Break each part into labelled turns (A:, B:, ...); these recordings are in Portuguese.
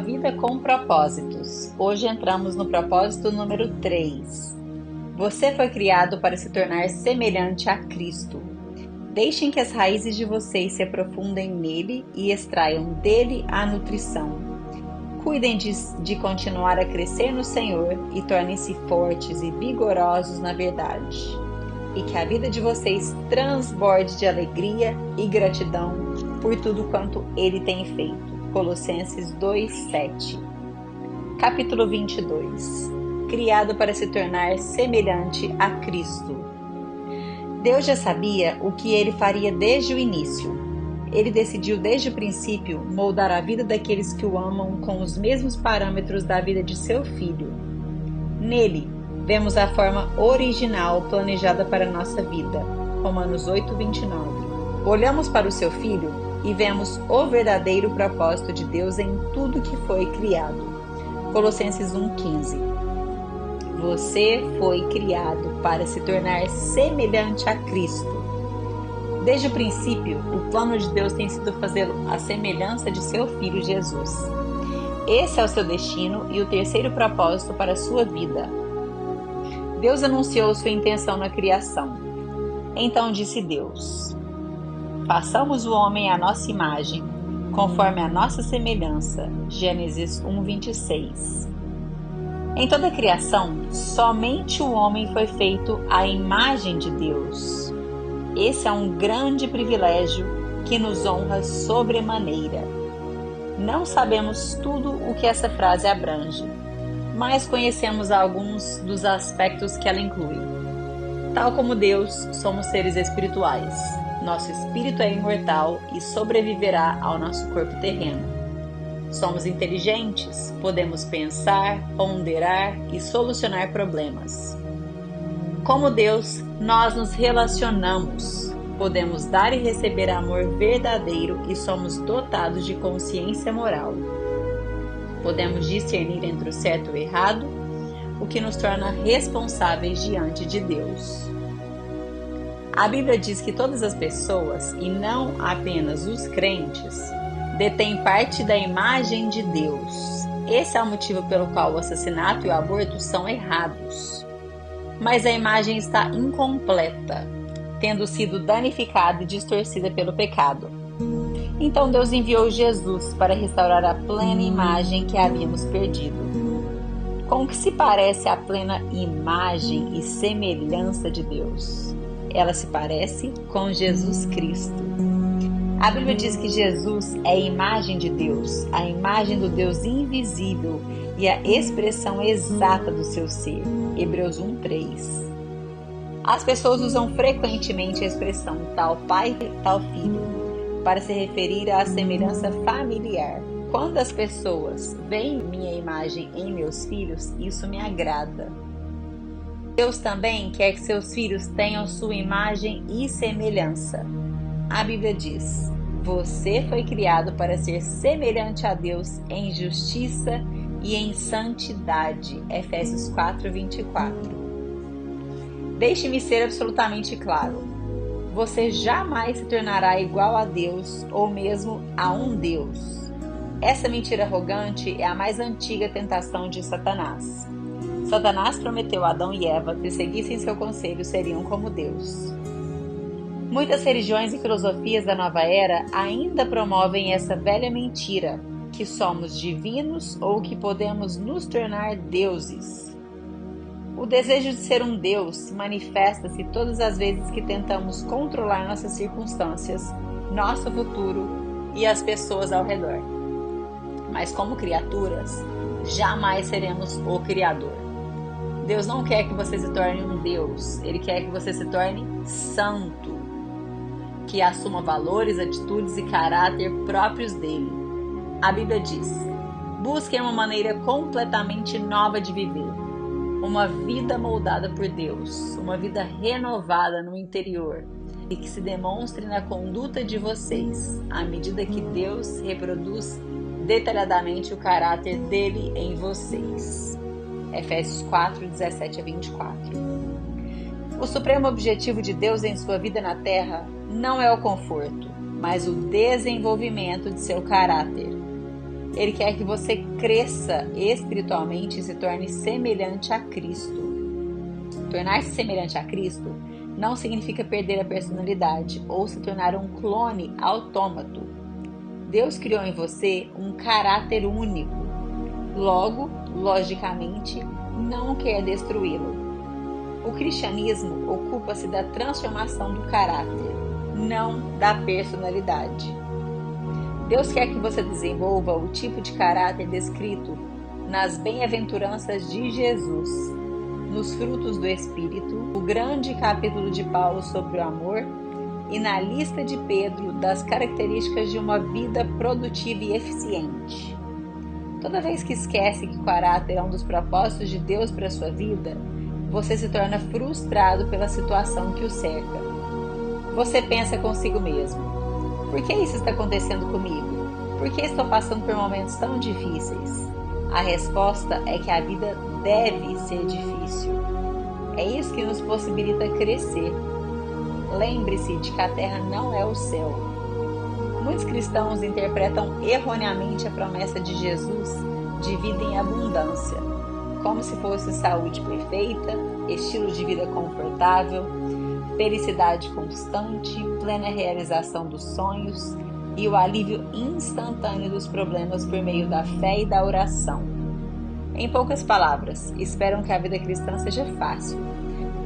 A: uma vida com propósitos. Hoje entramos no propósito número 3. Você foi criado para se tornar semelhante a Cristo. Deixem que as raízes de vocês se aprofundem nele e extraiam dele a nutrição. Cuidem de continuar a crescer no Senhor e tornem-se fortes e vigorosos na verdade. E que a vida de vocês transborde de alegria e gratidão por tudo quanto Ele tem feito. Colossenses 2:7. Capítulo 22. Criado para se tornar semelhante a Cristo. Deus já sabia o que Ele faria desde o início. Ele decidiu desde o princípio moldar a vida daqueles que o amam com os mesmos parâmetros da vida de seu Filho. Nele, vemos a forma original planejada para a nossa vida. Romanos 8:29. Olhamos para o seu Filho e vemos o verdadeiro propósito de Deus em tudo que foi criado. Colossenses 1:15. Você foi criado para se tornar semelhante a Cristo. Desde o princípio, o plano de Deus tem sido fazê-lo à semelhança de seu Filho Jesus. Esse é o seu destino e o terceiro propósito para a sua vida. Deus anunciou sua intenção na criação. Então disse Deus: façamos o homem à nossa imagem, conforme a nossa semelhança. Gênesis 1:26. Em toda a criação, somente o homem foi feito à imagem de Deus. Esse é um grande privilégio que nos honra sobremaneira. Não sabemos tudo o que essa frase abrange, mas conhecemos alguns dos aspectos que ela inclui. Tal como Deus, somos seres espirituais. Nosso espírito é imortal e sobreviverá ao nosso corpo terreno. Somos inteligentes, podemos pensar, ponderar e solucionar problemas. Como Deus, nós nos relacionamos, podemos dar e receber amor verdadeiro e somos dotados de consciência moral. Podemos discernir entre o certo e o errado, o que nos torna responsáveis diante de Deus. A Bíblia diz que todas as pessoas, e não apenas os crentes, detêm parte da imagem de Deus. Esse é o motivo pelo qual o assassinato e o aborto são errados. Mas a imagem está incompleta, tendo sido danificada e distorcida pelo pecado. Então Deus enviou Jesus para restaurar a plena imagem que havíamos perdido. Com que se parece a plena imagem e semelhança de Deus? Ela se parece com Jesus Cristo. A Bíblia diz que Jesus é a imagem de Deus, a imagem do Deus invisível e a expressão exata do seu ser. Hebreus 1:3. As pessoas usam frequentemente a expressão tal pai, tal filho, para se referir à semelhança familiar. Quando as pessoas veem minha imagem em meus filhos, isso me agrada. Deus também quer que seus filhos tenham sua imagem e semelhança. A Bíblia diz: você foi criado para ser semelhante a Deus em justiça e em santidade. Efésios 4:24. Deixe-me ser absolutamente claro. Você jamais se tornará igual a Deus ou mesmo a um Deus. Essa mentira arrogante é a mais antiga tentação de Satanás. Satanás prometeu a Adão e Eva que, se seguissem seu conselho, seriam como Deus. Muitas religiões e filosofias da nova era ainda promovem essa velha mentira, que somos divinos ou que podemos nos tornar deuses. O desejo de ser um Deus manifesta-se todas as vezes que tentamos controlar nossas circunstâncias, nosso futuro e as pessoas ao redor. Mas como criaturas, jamais seremos o Criador. Deus não quer que você se torne um Deus, Ele quer que você se torne santo, que assuma valores, atitudes e caráter próprios dele. A Bíblia diz: busquem uma maneira completamente nova de viver, uma vida moldada por Deus, uma vida renovada no interior e que se demonstre na conduta de vocês, à medida que Deus reproduz detalhadamente o caráter dele em vocês. Efésios 4:17-24. O supremo objetivo de Deus em sua vida na terra não é o conforto, mas o desenvolvimento de seu caráter. Ele quer que você cresça espiritualmente e se torne semelhante a Cristo. Tornar-se semelhante a Cristo não significa perder a personalidade ou se tornar um clone autômato. Deus criou em você um caráter único. Logo, logicamente, não quer destruí-lo. O cristianismo ocupa-se da transformação do caráter, não da personalidade. Deus quer que você desenvolva o tipo de caráter descrito nas bem-aventuranças de Jesus, nos frutos do Espírito, o grande capítulo de Paulo sobre o amor e na lista de Pedro das características de uma vida produtiva e eficiente. Toda vez que esquece que o caráter é um dos propósitos de Deus para a sua vida, você se torna frustrado pela situação que o cerca. Você pensa consigo mesmo: por que isso está acontecendo comigo? Por que estou passando por momentos tão difíceis? A resposta é que a vida deve ser difícil. É isso que nos possibilita crescer. Lembre-se de que a terra não é o céu. Muitos cristãos interpretam erroneamente a promessa de Jesus de vida em abundância, como se fosse saúde perfeita, estilo de vida confortável, felicidade constante, plena realização dos sonhos e o alívio instantâneo dos problemas por meio da fé e da oração. Em poucas palavras, esperam que a vida cristã seja fácil,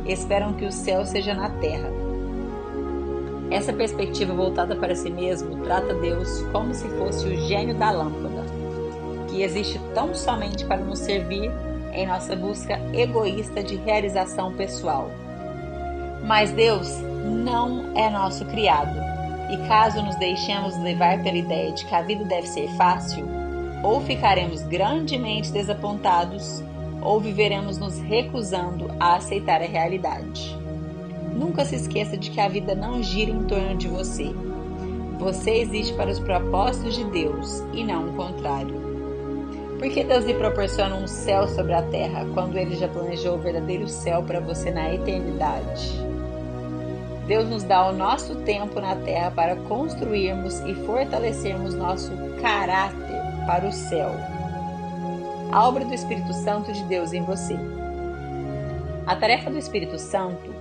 A: esperam que o céu seja na terra. Essa perspectiva voltada para si mesmo trata Deus como se fosse o gênio da lâmpada, que existe tão somente para nos servir em nossa busca egoísta de realização pessoal. Mas Deus não é nosso criado, e caso nos deixemos levar pela ideia de que a vida deve ser fácil, ou ficaremos grandemente desapontados, ou viveremos nos recusando a aceitar a realidade. Nunca se esqueça de que a vida não gira em torno de você. Você existe para os propósitos de Deus e não o contrário. Por que Deus lhe proporciona um céu sobre a terra quando Ele já planejou o verdadeiro céu para você na eternidade? Deus nos dá o nosso tempo na terra para construirmos e fortalecermos nosso caráter para o céu. A obra do Espírito Santo de Deus em você. A tarefa do Espírito Santo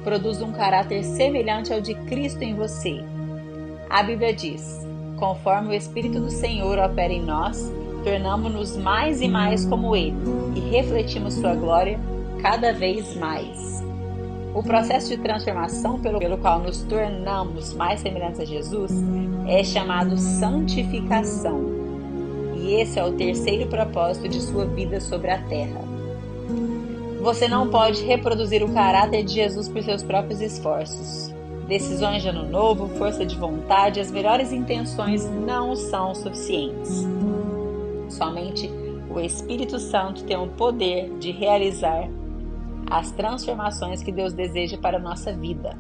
A: produz um caráter semelhante ao de Cristo em você. A Bíblia diz: conforme o Espírito do Senhor opera em nós, tornamo-nos mais e mais como Ele e refletimos sua glória cada vez mais. O processo de transformação pelo qual nos tornamos mais semelhantes a Jesus é chamado santificação. E esse é o terceiro propósito de sua vida sobre a terra. Você não pode reproduzir o caráter de Jesus por seus próprios esforços. Decisões de ano novo, força de vontade e as melhores intenções não são suficientes. Somente o Espírito Santo tem o poder de realizar as transformações que Deus deseja para a nossa vida.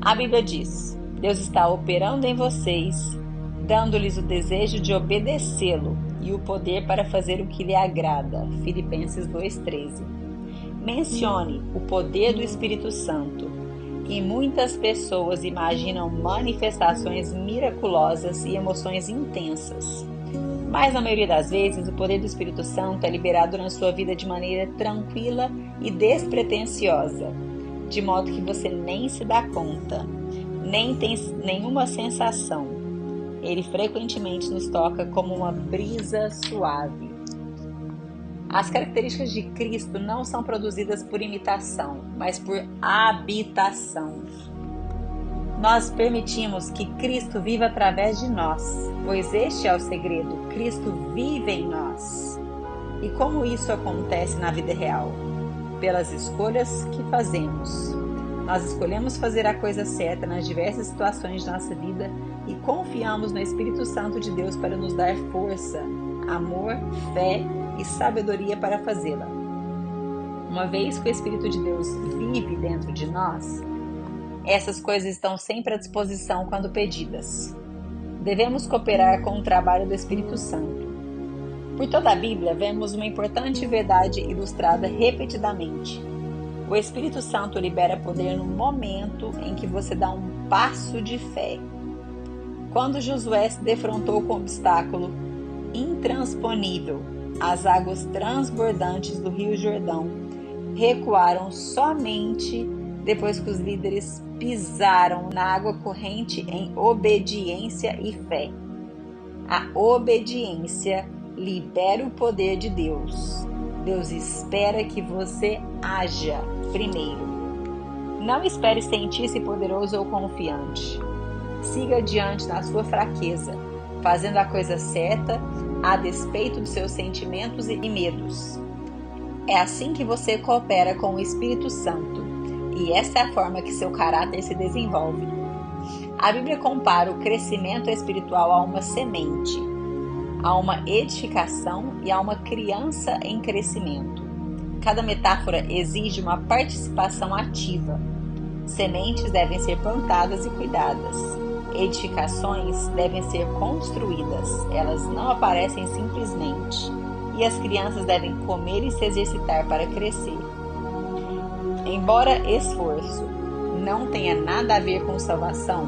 A: A Bíblia diz: Deus está operando em vocês, dando-lhes o desejo de obedecê-lo e o poder para fazer o que lhe agrada. Filipenses 2,13. Mencione o poder do Espírito Santo, e muitas pessoas imaginam manifestações miraculosas e emoções intensas. Mas na maioria das vezes, o poder do Espírito Santo é liberado na sua vida de maneira tranquila e despretensiosa, de modo que você nem se dá conta, nem tem nenhuma sensação. Ele frequentemente nos toca como uma brisa suave. As características de Cristo não são produzidas por imitação, mas por habitação. Nós permitimos que Cristo viva através de nós, pois este é o segredo: Cristo vive em nós. E como isso acontece na vida real? Pelas escolhas que fazemos. Nós escolhemos fazer a coisa certa nas diversas situações de nossa vida e confiamos no Espírito Santo de Deus para nos dar força, amor, fé e sabedoria para fazê-la. Uma vez que o Espírito de Deus vive dentro de nós, essas coisas estão sempre à disposição quando pedidas. Devemos cooperar com o trabalho do Espírito Santo. Por toda a Bíblia, vemos uma importante verdade ilustrada repetidamente. O Espírito Santo libera poder no momento em que você dá um passo de fé. Quando Josué se defrontou com o obstáculo intransponível, as águas transbordantes do Rio Jordão recuaram somente depois que os líderes pisaram na água corrente em obediência e fé. A obediência libera o poder de Deus. Deus espera que você haja primeiro. Não espere sentir-se poderoso ou confiante. Siga adiante na sua fraqueza, fazendo a coisa certa a despeito dos seus sentimentos e medos. É assim que você coopera com o Espírito Santo, e essa é a forma que seu caráter se desenvolve. A Bíblia compara o crescimento espiritual a uma semente, a uma edificação e a uma criança em crescimento. Cada metáfora exige uma participação ativa. Sementes devem ser plantadas e cuidadas. Edificações devem ser construídas, elas não aparecem simplesmente. E as crianças devem comer e se exercitar para crescer. Embora esforço não tenha nada a ver com salvação,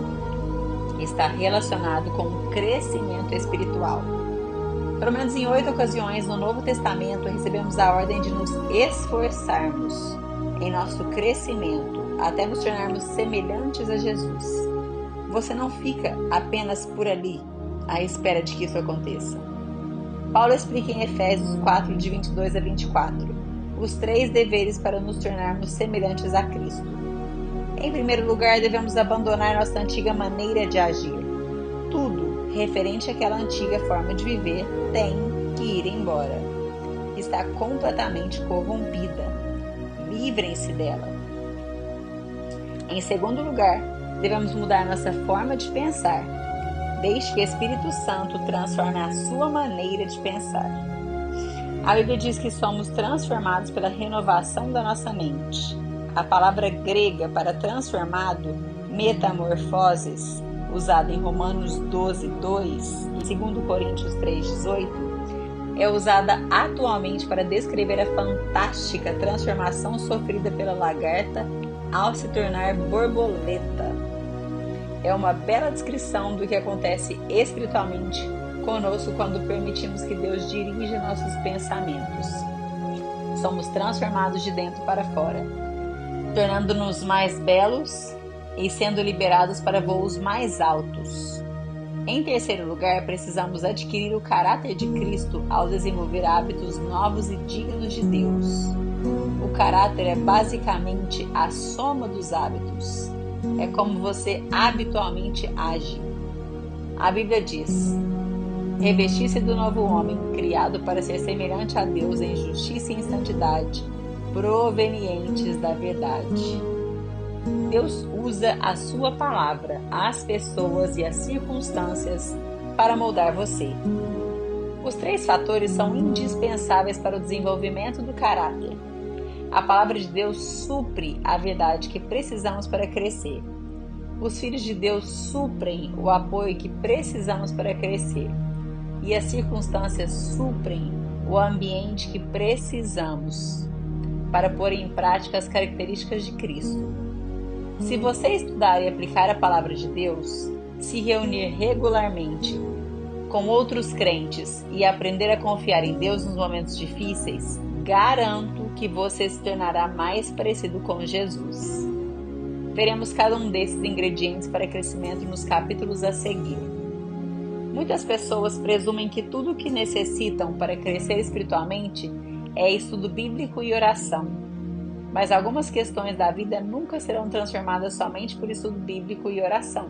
A: está relacionado com o crescimento espiritual. Pelo menos em 8 ocasiões no Novo Testamento recebemos a ordem de nos esforçarmos em nosso crescimento até nos tornarmos semelhantes a Jesus. Você não fica apenas por ali à espera de que isso aconteça. Paulo explica em Efésios 4, de 22 a 24, os 3 deveres para nos tornarmos semelhantes a Cristo. Em primeiro lugar, devemos abandonar nossa antiga maneira de agir. Tudo referente àquela antiga forma de viver tem que ir embora. Está completamente corrompida. Livrem-se dela. Em segundo lugar, devemos mudar nossa forma de pensar. Deixe que o Espírito Santo transforme a sua maneira de pensar. A Bíblia diz que somos transformados pela renovação da nossa mente. A palavra grega para transformado, metamorfoses, usada em Romanos 12, 2 e 2 Coríntios 3, 18, é usada atualmente para descrever a fantástica transformação sofrida pela lagarta ao se tornar borboleta. É uma bela descrição do que acontece espiritualmente conosco quando permitimos que Deus dirija nossos pensamentos. Somos transformados de dentro para fora, tornando-nos mais belos e sendo liberados para voos mais altos. Em terceiro lugar, precisamos adquirir o caráter de Cristo ao desenvolver hábitos novos e dignos de Deus. O caráter é basicamente a soma dos hábitos. É como você habitualmente age. A Bíblia diz: revestir-se do novo homem, criado para ser semelhante a Deus em justiça e em santidade, provenientes da verdade. Deus usa a sua palavra, as pessoas e as circunstâncias para moldar você. Os 3 fatores são indispensáveis para o desenvolvimento do caráter. A palavra de Deus supre a verdade que precisamos para crescer. Os filhos de Deus suprem o apoio que precisamos para crescer. E as circunstâncias suprem o ambiente que precisamos para pôr em prática as características de Cristo. Se você estudar e aplicar a palavra de Deus, se reunir regularmente com outros crentes e aprender a confiar em Deus nos momentos difíceis, garanto que você se tornará mais parecido com Jesus. Veremos cada um desses ingredientes para crescimento nos capítulos a seguir. Muitas pessoas presumem que tudo o que necessitam para crescer espiritualmente é estudo bíblico e oração. Mas algumas questões da vida nunca serão transformadas somente por estudo bíblico e oração.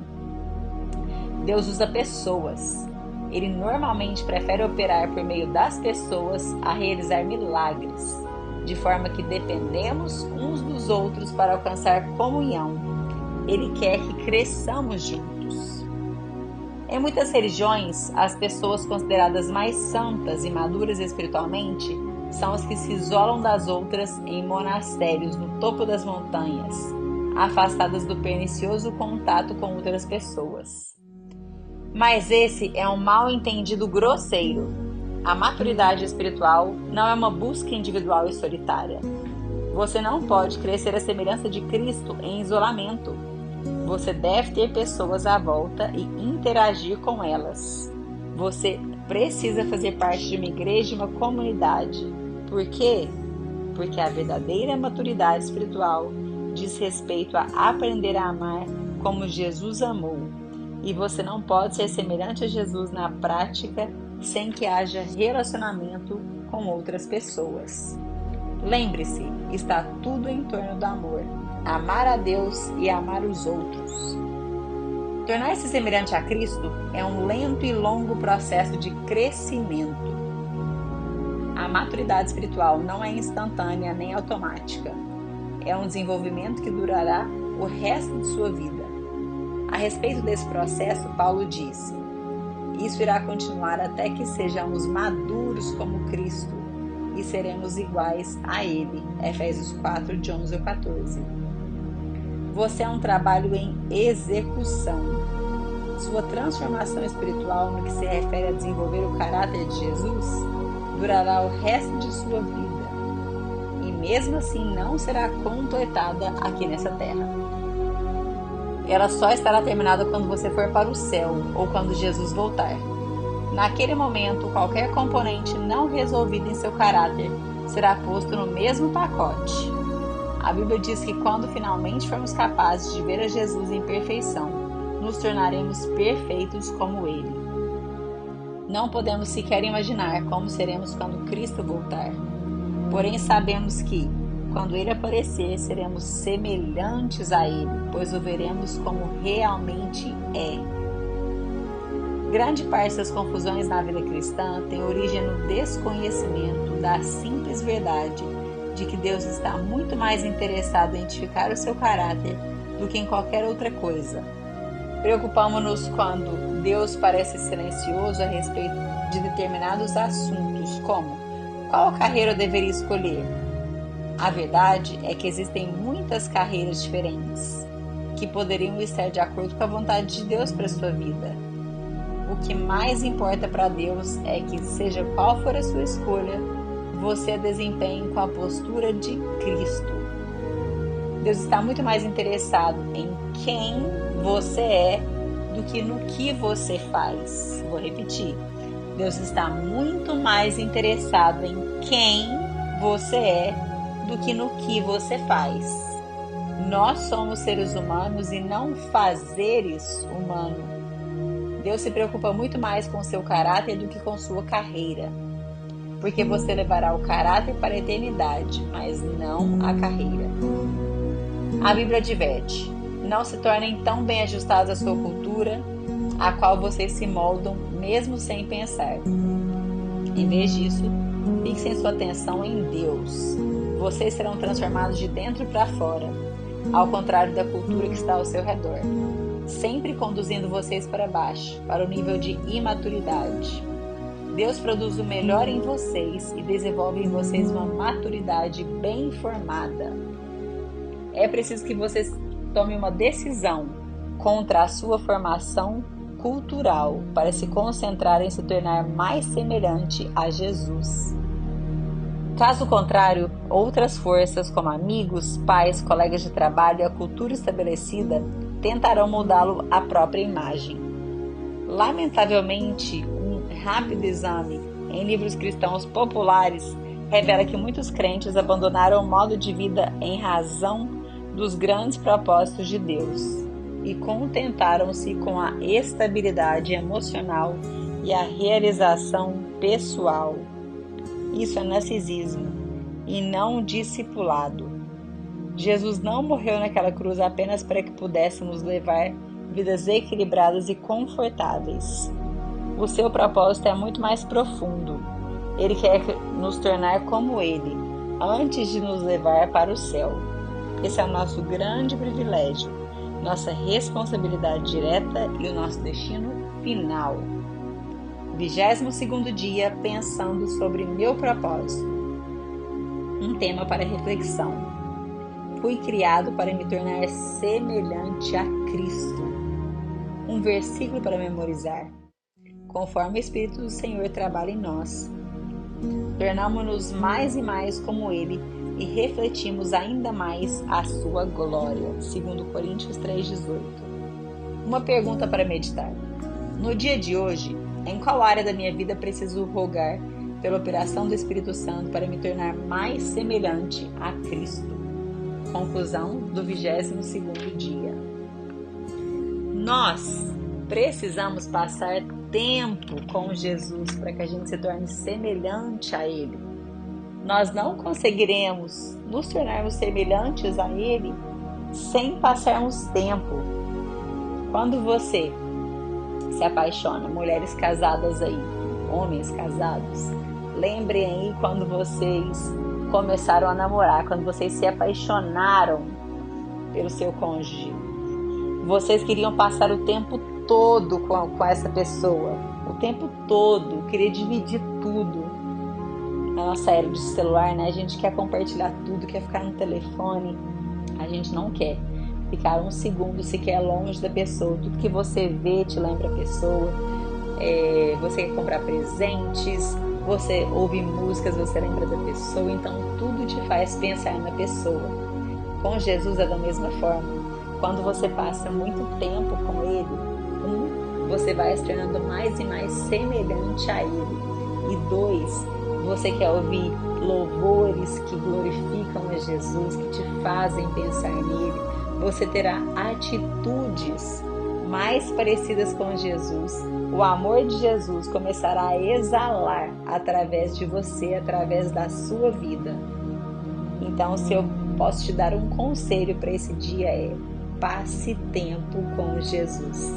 A: Deus usa pessoas. Ele normalmente prefere operar por meio das pessoas a realizar milagres, de forma que dependemos uns dos outros para alcançar comunhão. Ele quer que cresçamos juntos. Em muitas religiões, as pessoas consideradas mais santas e maduras espiritualmente são as que se isolam das outras em monastérios no topo das montanhas, afastadas do pernicioso contato com outras pessoas. Mas esse é um mal-entendido grosseiro. A maturidade espiritual não é uma busca individual e solitária. Você não pode crescer à semelhança de Cristo em isolamento. Você deve ter pessoas à volta e interagir com elas. Você precisa fazer parte de uma igreja e uma comunidade. Por quê? Porque a verdadeira maturidade espiritual diz respeito a aprender a amar como Jesus amou. E você não pode ser semelhante a Jesus na prática sem que haja relacionamento com outras pessoas. Lembre-se, está tudo em torno do amor. Amar a Deus e amar os outros. Tornar-se semelhante a Cristo é um lento e longo processo de crescimento. A maturidade espiritual não é instantânea nem automática. É um desenvolvimento que durará o resto de sua vida. A respeito desse processo, Paulo disse: isso irá continuar até que sejamos maduros como Cristo e seremos iguais a Ele. Efésios 4, de 11 a 14. Você é um trabalho em execução. Sua transformação espiritual no que se refere a desenvolver o caráter de Jesus durará o resto de sua vida e mesmo assim não será completada aqui nessa terra. Ela só estará terminada quando você for para o céu ou quando Jesus voltar. Naquele momento, qualquer componente não resolvido em seu caráter será posto no mesmo pacote. A Bíblia diz que quando finalmente formos capazes de ver a Jesus em perfeição, nos tornaremos perfeitos como Ele. Não podemos sequer imaginar como seremos quando Cristo voltar. Porém, sabemos que, quando Ele aparecer, seremos semelhantes a Ele, pois o veremos como realmente é. Grande parte das confusões na vida cristã tem origem no desconhecimento da simples verdade de que Deus está muito mais interessado em edificar o seu caráter do que em qualquer outra coisa. Preocupamos-nos quando Deus parece silencioso a respeito de determinados assuntos, como qual carreira eu deveria escolher. A verdade é que existem muitas carreiras diferentes que poderiam estar de acordo com a vontade de Deus para a sua vida. O que mais importa para Deus é que, seja qual for a sua escolha, você a desempenhe com a postura de Cristo. Deus está muito mais interessado em quem você é do que no que você faz. Vou repetir. Deus está muito mais interessado em quem você é do que no que você faz. Nós somos seres humanos e não fazeres humanos. Deus se preocupa muito mais com seu caráter do que com sua carreira. Porque você levará o caráter para a eternidade, mas não a carreira. A Bíblia adverte: não se tornem tão bem ajustados à sua cultura, a qual vocês se moldam mesmo sem pensar. Em vez disso, fixem sua atenção em Deus. Vocês serão transformados de dentro para fora, ao contrário da cultura que está ao seu redor, sempre conduzindo vocês para baixo, para o nível de imaturidade. Deus produz o melhor em vocês e desenvolve em vocês uma maturidade bem formada. É preciso que vocês tomem uma decisão contra a sua formação cultural para se concentrar em se tornar mais semelhante a Jesus. Caso contrário, outras forças como amigos, pais, colegas de trabalho e a cultura estabelecida tentarão mudá-lo à própria imagem. Lamentavelmente, um rápido exame em livros cristãos populares revela que muitos crentes abandonaram o modo de vida em razão dos grandes propósitos de Deus e contentaram-se com a estabilidade emocional e a realização pessoal. Isso é narcisismo e não discipulado. Jesus não morreu naquela cruz apenas para que pudéssemos levar vidas equilibradas e confortáveis. O seu propósito é muito mais profundo. Ele quer nos tornar como Ele, antes de nos levar para o céu. Esse é o nosso grande privilégio, nossa responsabilidade direta e o nosso destino final. 22º dia pensando sobre meu propósito. Um tema para reflexão. Fui criado para me tornar semelhante a Cristo. Um versículo para memorizar. Conforme o Espírito do Senhor trabalha em nós, tornamo-nos mais e mais como Ele e refletimos ainda mais a sua glória. 2 Coríntios 3,18. Uma pergunta para meditar. No dia de hoje, Em qual área da minha vida preciso rogar pela operação do Espírito Santo para me tornar mais semelhante a Cristo? Conclusão do 22º dia. Nós precisamos passar tempo com Jesus para que a gente se torne semelhante a Ele. Nós não conseguiremos nos tornarmos semelhantes a Ele sem passarmos tempo. Quando você se apaixona, mulheres casadas aí, homens casados, lembrem aí quando vocês começaram a namorar, quando vocês se apaixonaram pelo seu cônjuge. Vocês queriam passar o tempo todo com essa pessoa, o tempo todo, queria dividir tudo. Na nossa era de celular, né? A gente quer compartilhar tudo, quer ficar no telefone, a gente não quer ficar um segundo sequer longe da pessoa. Tudo que você vê te lembra a pessoa. Você quer comprar presentes, você ouve músicas, você lembra da pessoa, então tudo te faz pensar na pessoa. Com Jesus é da mesma forma. Quando você passa muito tempo com Ele, você vai se tornando mais e mais semelhante a Ele. E 2, você quer ouvir louvores que glorificam a Jesus, que te fazem pensar nele. Você terá atitudes mais parecidas com Jesus. O amor de Jesus começará a exalar através de você, através da sua vida. Então, se eu posso te dar um conselho para esse dia passe tempo com Jesus.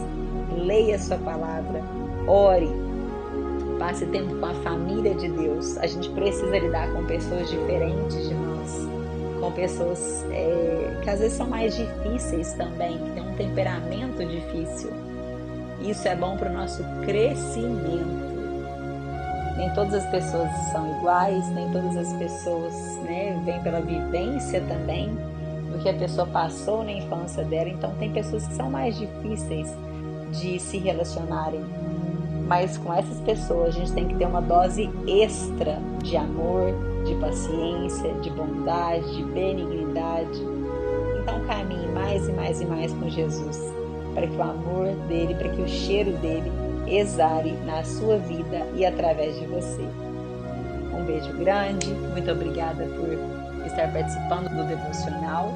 A: Leia a sua palavra, ore, passe tempo com a família de Deus. A gente precisa lidar com pessoas diferentes de nós, com pessoas que às vezes são mais difíceis também, que têm um temperamento difícil. Isso é bom para o nosso crescimento. Nem todas as pessoas são iguais, nem todas as pessoas vêm pela vivência também do que a pessoa passou na infância dela. Então tem pessoas que são mais difíceis de se relacionarem. Mas com essas pessoas a gente tem que ter uma dose extra de amor, de paciência, de bondade, de benignidade. Então caminhe mais e mais e mais com Jesus, para que o amor dele, para que o cheiro dele exale na sua vida e através de você. Um beijo grande, muito obrigada por estar participando do devocional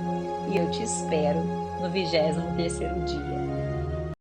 A: e eu te espero no 23º dia.